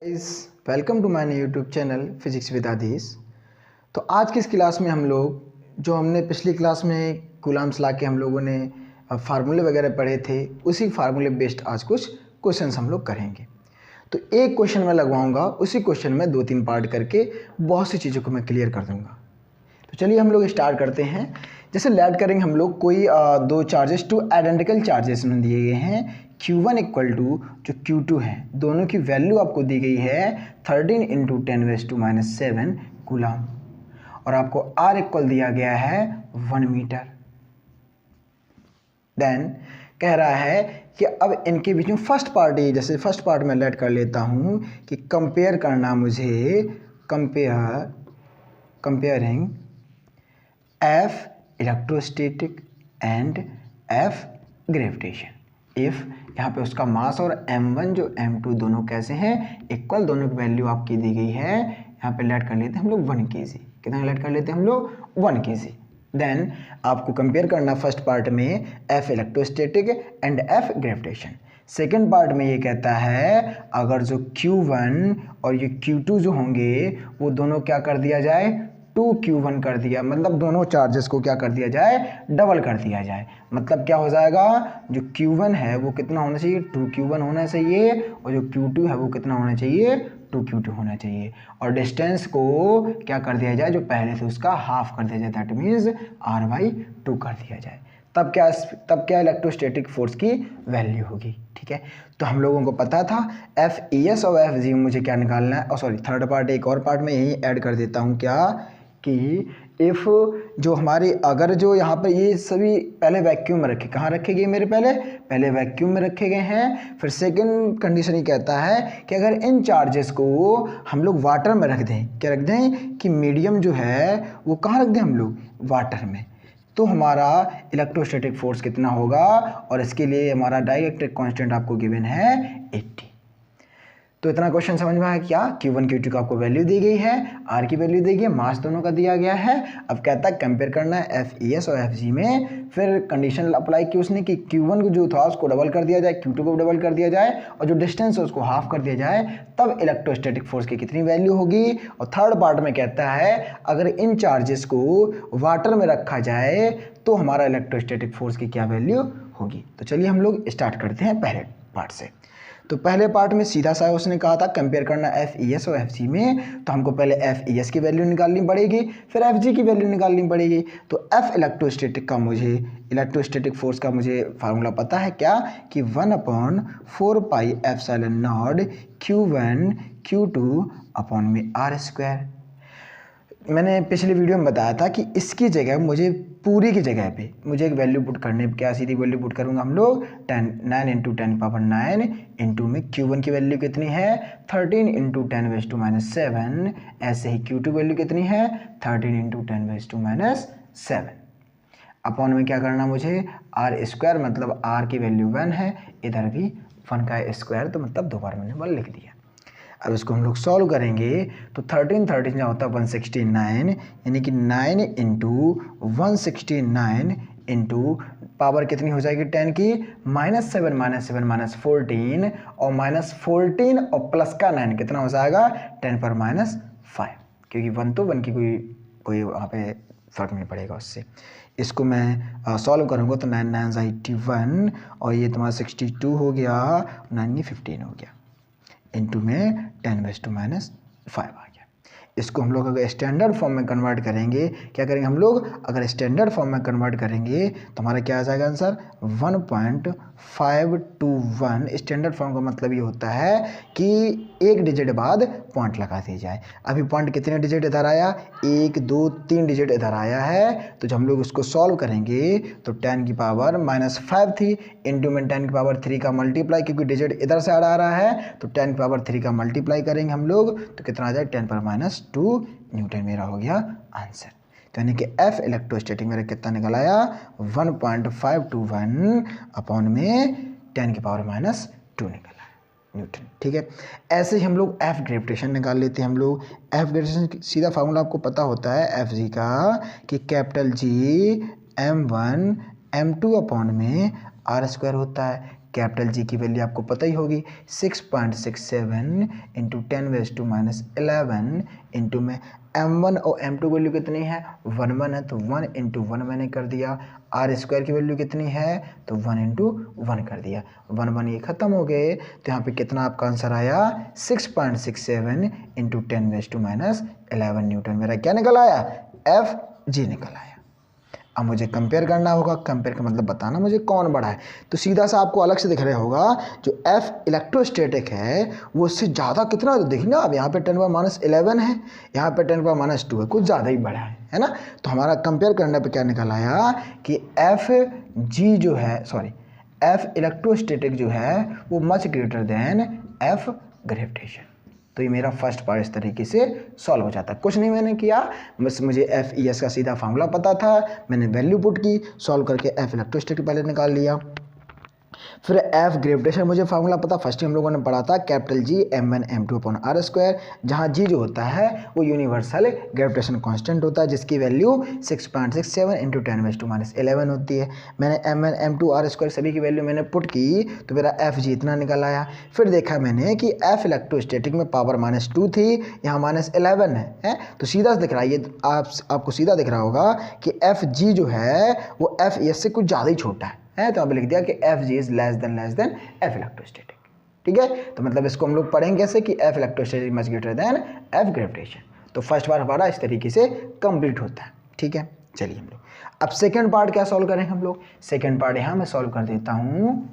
Guys, welcome to my YouTube channel physics with Adish. तो आज की इस क्लास में हम लोग जो हमने पिछली क्लास में कूलम्ब्स ला के हम लोगों ने फार्मूले वगैरह पढ़े थे, उसी फार्मूले बेस्ड आज कुछ क्वेश्चंस हम लोग करेंगे। तो एक क्वेश्चन मैं लगवाऊंगा, उसी क्वेश्चन में 2-3 पार्ट करके बहुत सी चीज़ों को मैं क्लियर कर दूंगा। तो चलिए हम लोग स्टार्ट करते हैं। जैसे लेट करेंगे हम लोग कोई दो चार्जेस टू आइडेंटिकल चार्जेस में दिए गए हैं। Q1 इक्वल टू जो Q2 है, दोनों की वैल्यू आपको दी गई है 13 इंटू 10⁻⁷ कूलम, और आपको R इक्वल दिया गया है 1 मीटर। देन कह रहा है कि अब इनके बीच में फर्स्ट पार्ट है, जैसे फर्स्ट पार्ट में लेट कर लेता हूँ कि कंपेयर करना मुझे, comparing F electrostatic and F gravitation. If यहाँ पे उसका मास और m1 जो m2 दोनों कैसे हैं, इक्वल, दोनों की वैल्यू आपकी दी गई है। यहाँ पे लेट कर लेते हैं हम लोग 1 kg। कितना लेट कर लेते हैं हम लोग 1 kg। देन आपको कंपेयर करना फर्स्ट पार्ट में F electrostatic and F gravitation. Second part में ये कहता है अगर जो Q1 और ये Q2 जो होंगे वो दोनों क्या कर दिया जाए, 2Q1 कर दिया, मतलब दोनों चार्जेस को क्या कर दिया जाए, डबल कर दिया जाए। मतलब क्या हो जाएगा, जो Q1 है वो कितना होना चाहिए, 2Q1 होना चाहिए, और जो Q2 है वो कितना होना चाहिए, 2Q2 होना चाहिए। और डिस्टेंस को क्या कर दिया जाए, जो पहले से उसका हाफ कर दिया जाए, दैट मीन्स R/2 कर दिया जाए। तब क्या इलेक्ट्रोस्टैटिक फोर्स की वैल्यू होगी। ठीक है, तो हम लोगों को पता था FES और FG मुझे क्या निकालना है, और सॉरी थर्ड पार्ट, एक और पार्ट में यही ऐड कर देता हूँ क्या, कि इफ़ जो हमारे अगर जो यहाँ पर ये सभी पहले वैक्यूम में रखे, कहाँ रखे गए मेरे, पहले वैक्यूम में रखे गए हैं। फिर सेकंड कंडीशन ये कहता है कि अगर इन चार्जेस को हम लोग वाटर में रख दें, क्या रख दें कि मीडियम जो है वो कहाँ रख दें हम लोग, वाटर में, तो हमारा इलेक्ट्रोस्टैटिक फोर्स कितना होगा, और इसके लिए हमारा डाइलेक्ट्रिक कांस्टेंट आपको गिवन है 80। तो इतना क्वेश्चन समझ में आया क्या, Q1 Q2 का आपको वैल्यू दी गई है, R की वैल्यू दी गई है, मास दोनों का दिया गया है। अब कहता है कंपेयर करना है FES और FG में। फिर कंडीशन अप्लाई की उसने कि Q1 को जो था उसको डबल कर दिया जाए, Q2 को डबल कर दिया जाए, और जो डिस्टेंस है उसको हाफ कर दिया जाए, तब इलेक्ट्रोस्टैटिक फोर्स की कितनी वैल्यू होगी। और थर्ड पार्ट में कहता है अगर इन चार्जेस को वाटर में रखा जाए तो हमारा इलेक्ट्रोस्टैटिक फोर्स की क्या वैल्यू होगी। तो चलिए हम लोग स्टार्ट करते हैं पहले पार्ट से। तो पहले पार्ट में सीधा सा उसने कहा था कंपेयर करना FES और FG में, तो हमको पहले FES की वैल्यू निकालनी पड़ेगी, फिर FG की वैल्यू निकालनी पड़ेगी। तो F इलेक्ट्रोस्टैटिक का मुझे, इलेक्ट्रोस्टैटिक फोर्स का मुझे फार्मूला पता है क्या, कि 1/4πε0 Q1 Q2 अपॉन में R²। मैंने पिछले वीडियो में बताया था कि इसकी जगह मुझे पूरी की जगह पे मुझे एक वैल्यू पुट करने, क्या सीधी वैल्यू पुट करूँगा हम लोग, 9 इंटू 10⁻9 इंटू में Q1 की वैल्यू कितनी है 13 इंटू 10⁻⁷, ऐसे ही Q2 वैल्यू कितनी है 13 इंटू 10⁻⁷। अपॉन में क्या करना मुझे, R², मतलब R की वैल्यू 1 है, इधर भी 1 का स्क्वायर, तो मतलब 2 बार मैंने 1 लिख दिया। अब इसको हम लोग सॉल्व करेंगे तो 13 क्या होता है 169, यानी कि 9 इंटू 169 इंटू पावर कितनी हो जाएगी 10 की, -7 -14, और -14 और प्लस का 9 कितना हो जाएगा 10⁻⁵, क्योंकि 1 तो 1 की कोई वहाँ पे फर्क नहीं पड़ेगा उससे। इसको मैं सॉल्व करूँगा तो 9 9 81, और ये तुम्हारा 62 हो गया, 9 15 हो गया, इंटू में 10⁻⁵ आ गया। इसको हम लोग अगर स्टैंडर्ड फॉर्म में कन्वर्ट करेंगे, क्या करेंगे हम लोग, अगर स्टैंडर्ड फॉर्म में कन्वर्ट करेंगे तो हमारा क्या आ जाएगा आंसर 1.521। स्टैंडर्ड फॉर्म का मतलब ये होता है कि एक डिजिट बाद पॉइंट लगा दी जाए। अभी पॉइंट कितने डिजिट इधर आया, 1 2 3 डिजिट इधर आया है। तो जब हम लोग उसको सॉल्व करेंगे तो 10 की पावर -5 थी, इंटू में 10 की पावर 3 का मल्टीप्लाई, क्योंकि डिजिट इधर से आ रहा है, तो 10 की पावर 3 का मल्टीप्लाई करेंगे हम लोग, तो कितना आ जाए 10⁻⁻2 न्यूटन मेरा हो गया आंसर। तो यानी कि F इलेक्ट्रोस्टैटिक मेरा कितना निकल आया 1.521 अपॉन में 10 की पावर -2 निकल आया न्यूटन। ठीक है, ऐसे ही हम लोग F ग्रेविटेशन निकाल लेते हैं। हम लोग F ग्रेविटेशन सीधा फार्मूला आपको पता होता है FG का, कि capital G m1 m2 upon में R² होता है, कैपिटल जी की वैल्यू आपको पता ही होगी 6.67 इंटू 10⁻⁻11 इंटू में m1 और m2 की वैल्यू कितनी है 1 है, तो 1 इंटू 1 मैंने कर दिया। आर स्क्वायर की वैल्यू कितनी है, तो 1 इंटू 1 कर दिया। 1 ये ख़त्म हो गए, तो यहाँ पे कितना आपका आंसर आया 6.67 इंटू 10⁻11 न्यूटन। मेरा क्या निकल आया, एफ जी निकल आया। अब मुझे कंपेयर करना होगा, कंपेयर का मतलब बताना मुझे कौन बड़ा है। तो सीधा सा आपको अलग से दिख रहा होगा जो एफ इलेक्ट्रोस्टैटिक है वो उससे ज़्यादा कितना, तो देखिए आप यहाँ पे 10⁻11 है, यहाँ पे 10⁻2 है, कुछ ज़्यादा ही बड़ा है ना। तो हमारा कंपेयर करने पे क्या निकल आया कि एफ जी जो है, सॉरी एफ इलेक्ट्रोस्टैटिक जो है वो much greater than F gravitation. तो ये मेरा फर्स्ट पार्ट इस तरीके से सॉल्व हो जाता है। कुछ नहीं मैंने किया, बस मुझे एफ ई एस का सीधा फार्मूला पता था, मैंने वैल्यू पुट की, सॉल्व करके एफ इलेक्ट्रोस्टैटिक पहले निकाल लिया। फिर एफ ग्रेविटेशन मुझे फार्मूला पता, फर्स्ट हम लोगों ने पढ़ा था capital G m1 m2 upon R square, जहाँ जी जो होता है वो यूनिवर्सल ग्रेविटेशन कांस्टेंट होता है जिसकी वैल्यू 6.67 इंटू 10⁻⁻11 होती है। मैंने m1 m2 आर स्क्वायर सभी की वैल्यू मैंने पुट की, तो मेरा एफ जी इतना निकल आया। फिर देखा मैंने कि एफ इलेक्ट्रोस्टैटिक में पावर -2 थी, यहाँ -11 है, तो सीधा दिख रहा है, ये आपको सीधा दिख रहा होगा कि एफ जी जो है वो एफ एस से कुछ ज़्यादा ही छोटा है, तो आप लिख दिया कि F G is less than F electrostatic. ठीक है, तो मतलब इसको हम लोग पढ़ेंगे कैसे कि F electrostatic much greater than F gravitation. तो फर्स्ट बार हमारा इस तरीके से कंप्लीट होता है। ठीक है, चलिए हम लोग अब सेकंड पार्ट क्या सॉल्व करेंगे हम लोग। सेकंड पार्ट यहाँ मैं सॉल्व कर देता हूँ।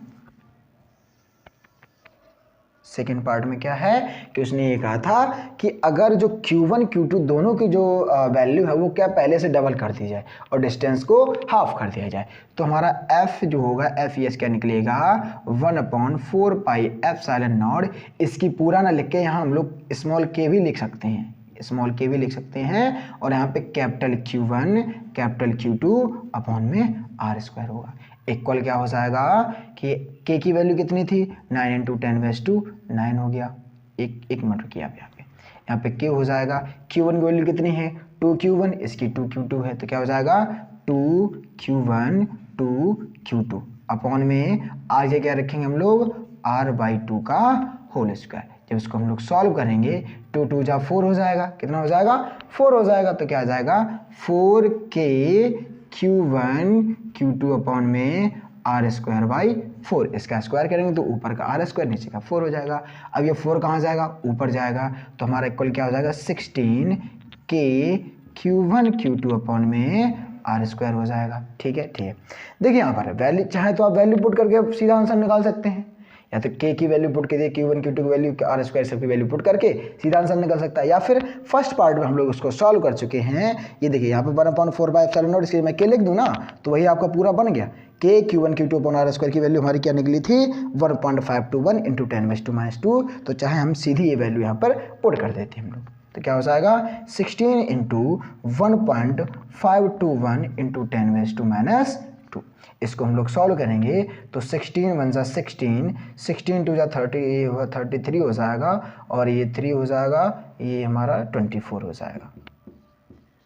सेकेंड पार्ट में क्या है कि उसने ये कहा था कि अगर जो Q1 Q2 दोनों की जो वैल्यू है वो क्या पहले से डबल कर दी जाए और डिस्टेंस को हाफ कर दिया जाए, तो हमारा F जो होगा एफ एस क्या निकलेगा 1/4 पाई एप्सिलॉन नॉट। इसकी पूरा ना लिख के यहाँ हम लोग स्मॉल के भी लिख सकते हैं, स्मॉल के भी लिख सकते हैं, और यहाँ पे capital Q1 capital Q2 upon में आर स्क्वायर होगा। इक्वल क्या हो जाएगा कि k की वैल्यू कितनी थी 9 इंटू 10⁻9 हो गया। एक मिनट रुकिए आप यहाँ पे k हो जाएगा, Q1 की वैल्यू कितनी है 2Q1, इसकी 2Q2 है, तो क्या हो जाएगा 2Q1 2Q2 अपॉन में आगे क्या रखेंगे हम लोग r/2 का होल स्क्वायर। जब इसको हम लोग सॉल्व करेंगे 2 2 जा 4 हो जाएगा, कितना हो जाएगा 4 हो जाएगा, तो क्या आ जाएगा 4k Q1 Q2 अपॉन में r²/4। इसका स्क्वायर करेंगे तो ऊपर का r², नीचे का 4 हो जाएगा। अब ये 4 कहाँ जाएगा, ऊपर जाएगा, तो हमारा इक्वल क्या हो जाएगा 16k Q1 Q2 अपॉन में r² हो जाएगा। ठीक है, ठीक है। देखिए यहाँ पर वैल्यू चाहे तो आप वैल्यू पुट करके सीधा आंसर निकाल सकते हैं, या तो k की वैल्यू पुट कीजिए, Q1 Q2 की वैल्यू r² सबकी वैल्यू पुट करके सीधा आंसर निकल सकता है, या फिर फर्स्ट पार्ट में हम लोग उसको सॉल्व कर चुके हैं। ये देखिए यहाँ पे 1/4 इसके मैं k लिख दूँ ना, तो वही आपका पूरा बन गया। k Q1 Q2 upon r² की वैल्यू हमारी क्या निकली थी 1.521 इंटू 10⁻2। तो चाहे हम सीधी ये वैल्यू यहाँ पर पुट कर देते हैं हम लोग, तो क्या हो जाएगा 16 इंटू 1.521 इंटू 10⁻2। इसको हम लोग सॉल्व करेंगे तो 16 1 जा 16, 16 2 जा 30, ये होगा 33 हो जाएगा, और ये 3 हो जाएगा, ये हमारा 24 हो जाएगा।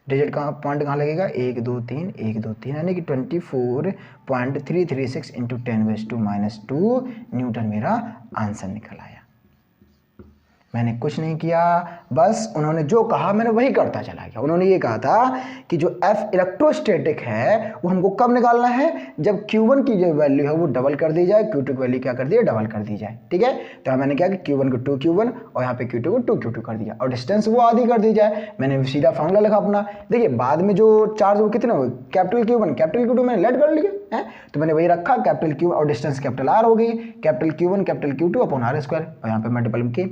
डिजिट कहाँ, पॉइंट कहाँ लगेगा 1 2 3 1 2 3, यानी कि 24.336 इंटू 10⁻2 न्यूटन मेरा आंसर निकल आया। मैंने कुछ नहीं किया, बस उन्होंने जो कहा मैंने वही करता चला गया। उन्होंने ये कहा था कि जो F इलेक्ट्रोस्टैटिक है वो हमको कब निकालना है, जब Q1 की जो वैल्यू है वो डबल कर दी जाए, Q2 की वैल्यू क्या कर दी है डबल कर दी जाए। ठीक है, तो मैंने क्या कि Q1 को 2Q1 और यहाँ पे Q2 को 2Q2 कर दिया, और डिस्टेंस वो आधी कर दी जाए। मैंने सीधा फॉर्मूला लिखा अपना। देखिए बाद में जो चार्ज वो कितने हुए, कैपिटल Q1 कैपिटल Q2 मैंने लेट कर लिया है, तो मैंने वही रखा, कैपिटल Q और डिस्टेंस कैपिटल R हो गई, capital Q1 capital Q2 upon r², और यहाँ पे मल्टीपल के।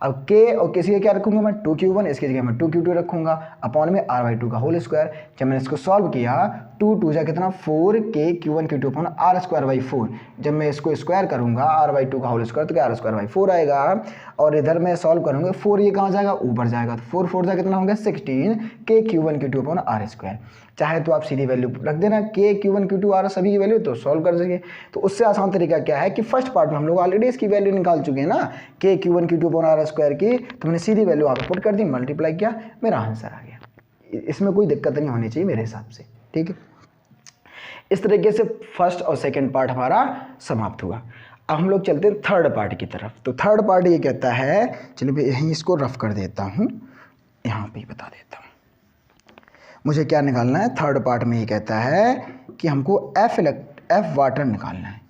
अब k और किसी का क्या रखूंगा मैं 2Q1, इसकी जगह मैं 2Q2 रखूंगा अपॉन में r/2 का होल स्क्वायर। जब मैंने इसको सॉल्व किया 2 2 जा कितना 4k Q1 Q2 upon r²/4। जब मैं इसको स्क्वायर करूंगा r/2 का होल स्क्वायर, तो क्या r²/4 आएगा, और इधर मैं सॉल्व करूंगा 4 ये कहाँ जाएगा ऊपर जाएगा, तो 4 4 जा कितना होगा 16k Q1 Q2 upon r²। चाहे तो आप सीधी वैल्यू रख देना k Q1 Q2 r सभी की वैल्यू, तो सॉल्व कर सके। तो उससे आसान तरीका क्या है कि फर्स्ट पार्ट में हम लोग ऑलरेडी इसकी वैल्यू निकाल चुके हैं ना k Q1 Q2 upon r² की, तो मैंने सीधी वैल्यू आप पुट कर दी, मल्टीप्लाई किया, मेरा आंसर आ गया। इसमें कोई दिक्कत नहीं होनी चाहिए मेरे हिसाब से। ठीक है, इस तरीके से फर्स्ट और सेकेंड पार्ट हमारा समाप्त हुआ। अब हम लोग चलते हैं थर्ड पार्ट की तरफ। तो थर्ड पार्ट ये कहता है, चलिए मैं यहीं इसको रफ कर देता हूँ, यहाँ पे बता देता हूँ मुझे क्या निकालना है। थर्ड पार्ट में ये कहता है कि हमको एफ वाटर निकालना है।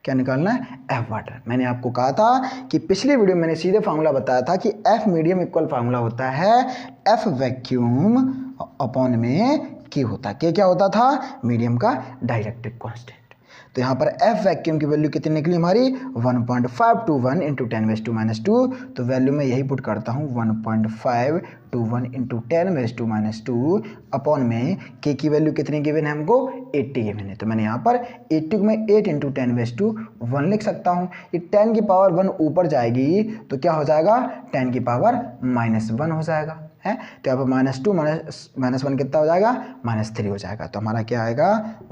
क्या निकालना है? F water. मैंने आपको कहा था कि पिछले वीडियो में मैंने सीधे फार्मूला बताया था कि एफ मीडियम इक्वल फार्मूला होता है एफ वैक्यूम अपॉन में K होता है। क्या होता था? मीडियम का डाइलेक्ट्रिक कांस्टेंट। तो यहाँ पर एफ वैक्यूम की वैल्यू कितनी निकली हमारी? 1.521 इंटू 10⁻² तो वैल्यू मैं यही पुट करता हूँ 1.521 इंटू 10⁻² अपॉन में के की वैल्यू कितनी गिवन है हमको? 80 गिवन है। तो मैंने यहाँ पर 80 को मैं 8 इंटू 10⁻1 लिख सकता हूँ। ये 10 की पावर 1 ऊपर जाएगी तो क्या हो जाएगा? 10 की पावर -1 हो जाएगा है। तो यहाँ पर -2 -1 कितना हो जाएगा? -3 हो जाएगा। तो हमारा क्या आएगा?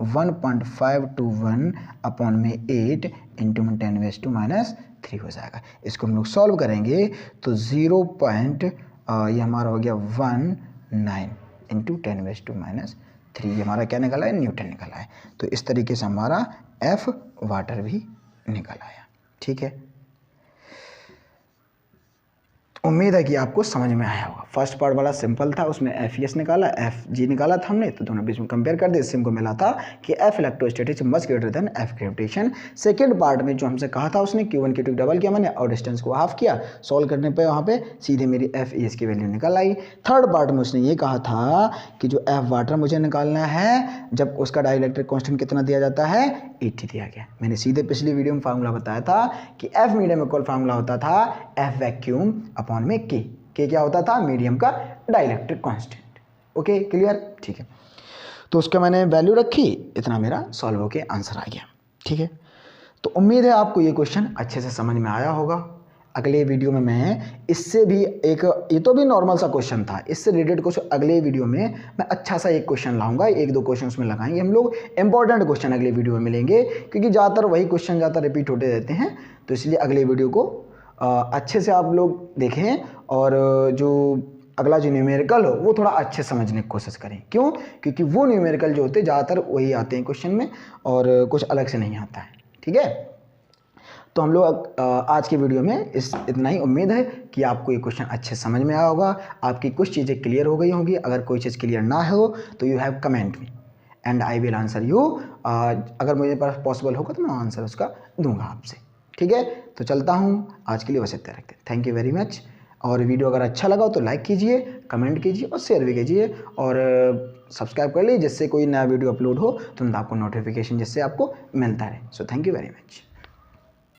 1.521 अपॉन में 8 इंटू 10⁻³ हो जाएगा। इसको हम लोग सॉल्व करेंगे तो ये हमारा हो गया 19 इंटू 10⁻³ ये हमारा क्या निकला है? न्यूटन निकला है। तो इस तरीके से हमारा एफ वाटर भी निकल आया। ठीक है, उम्मीद है कि आपको समझ में आया होगा। फर्स्ट पार्ट वाला सिंपल था, उसमें एफ एस निकाला, एफ जी निकाला था हमने, तो दोनों बीच में कंपेयर कर दिया। इससे हमको मिला था कि F electrostatic much greater than F gravitation. Second part में जो हमसे कहा था उसने Q1 Q2 डबल किया मैंने और डिस्टेंस को हाफ किया। सॉल्व करने पे वहाँ पे सीधे मेरी एफ एस की वैल्यू निकल आई। थर्ड पार्ट में उसने ये कहा था कि जो एफ वाटर मुझे निकालना है जब उसका डाइलेक्ट्रिक कॉन्स्टेंट कितना दिया जाता है? 80 दिया गया। मैंने सीधे पिछली वीडियो में फार्मूला बताया था कि एफ मीडियम इक्वल फार्मूला होता था एफ वैक्यूम अपॉन में के क्या होता था? मीडियम का डाइलेक्ट्रिक कांस्टेंट। Okay, clear? ठीक है, तो उसका मैंने वैल्यू रखी, इतना मेरा सॉल्व होके आंसर आ गया। ठीक है, तो उम्मीद है आपको ये क्वेश्चन अच्छे से समझ में आया होगा। अगले वीडियो में मैं इससे भी ये तो भी नॉर्मल सा क्वेश्चन था, इससे रिलेटेड क्वेश्चन अगले वीडियो में मैं अच्छा सा एक क्वेश्चन लाऊंगा, 1-2 क्वेश्चन उसमें लगाएंगे हम लोग। इंपॉर्टेंट क्वेश्चन अगले वीडियो में मिलेंगे क्योंकि ज़्यादातर वही क्वेश्चन ज़्यादा रिपीट होते रहते हैं। तो इसलिए अगले वीडियो को अच्छे से आप लोग देखें और जो अगला जो न्यूमेरिकल हो वो थोड़ा अच्छे समझने की कोशिश करें। क्यों? क्योंकि वो न्यूमेरिकल जो होते हैं ज़्यादातर वही आते हैं क्वेश्चन में और कुछ अलग से नहीं आता है। ठीक है, तो हम लोग आज की वीडियो में इतना ही। उम्मीद है कि आपको ये क्वेश्चन अच्छे समझ में आया होगा, आपकी कुछ चीज़ें क्लियर हो गई होंगी। अगर कोई चीज़ क्लियर ना हो तो you have comment me and I will answer you. अगर मुझे पास पॉसिबल होगा तो मैं आंसर उसका दूंगा आपसे। ठीक है, तो चलता हूँ, आज के लिए बस इतना रखते हैं। Thank you very much. और वीडियो अगर अच्छा लगा हो तो लाइक कीजिए, कमेंट कीजिए और शेयर भी कीजिए और सब्सक्राइब कर लीजिए जिससे कोई नया वीडियो अपलोड हो तुरंत आपको नोटिफिकेशन जिससे आपको मिलता रहे। So thank you very much.